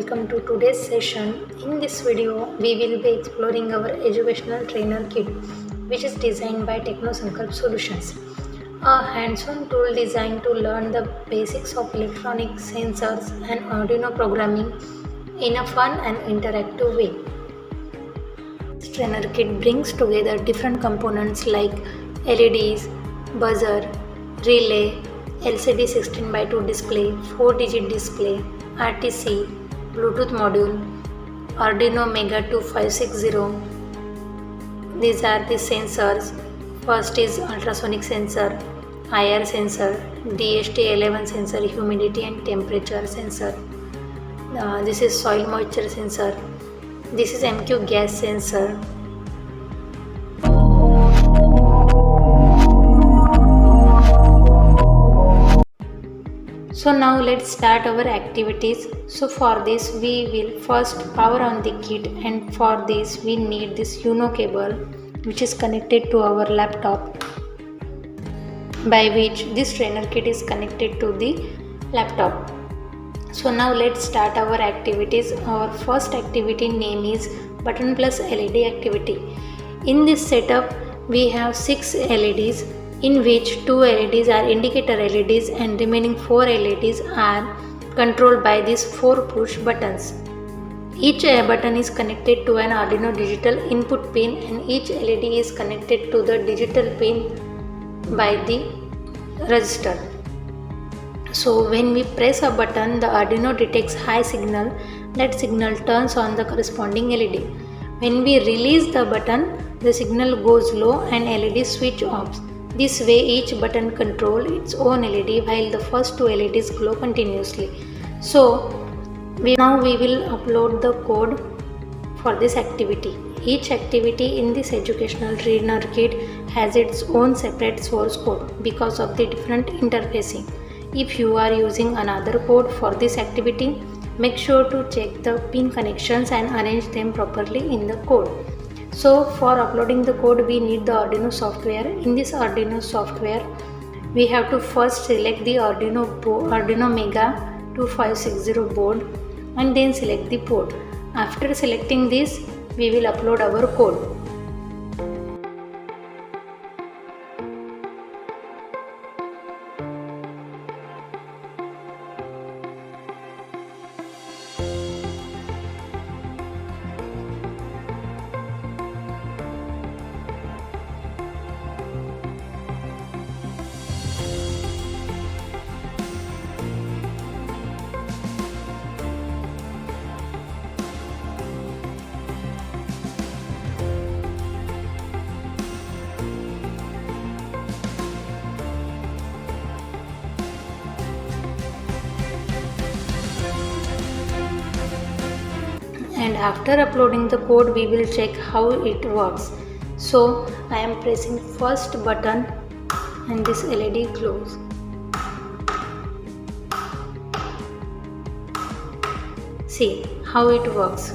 welcome to today's session. In this video, we will be exploring our educational trainer kit, which is designed by Technosankalp Solutions, a hands-on tool designed to learn the basics of electronic sensors and Arduino programming in a fun and interactive way. This trainer kit brings together different components like LEDs, buzzer, relay, LCD 16:2 display, 4-digit display, RTC, Bluetooth module, Arduino Mega 2560. These are the sensors. First is ultrasonic sensor, IR sensor, DHT11 sensor, humidity and temperature sensor. This is soil moisture sensor. This is MQ gas sensor. So now let's start our activities. So for this we will first power on the kit, and for this we need this UNO cable which is connected to our laptop, by which this trainer kit is connected to the laptop. So now let's start our activities. Our first activity name is button plus LED activity. In this setup we have 6 LEDs, in which 2 LEDs are indicator LEDs and remaining 4 LEDs are controlled by these 4 push buttons. Each button is connected to an Arduino digital input pin, and each LED is connected to the digital pin by the resistor. So when we press a button, the Arduino detects high signal. That signal turns on the corresponding LED. When we release the button, the signal goes low and LED switch off. This way each button controls its own LED while the first 2 LEDs glow continuously. So now we will upload the code for this activity. Each activity in this educational trainer kit has its own separate source code because of the different interfacing. If you are using another code for this activity, make sure to check the pin connections and arrange them properly in the code. So for uploading the code we need the Arduino software. In this Arduino software we have to first select the Arduino Mega 2560 board and then select the port. After selecting this, we will upload our code. And after uploading the code we will check how it works. So I am pressing first button and this LED glows. See how it works.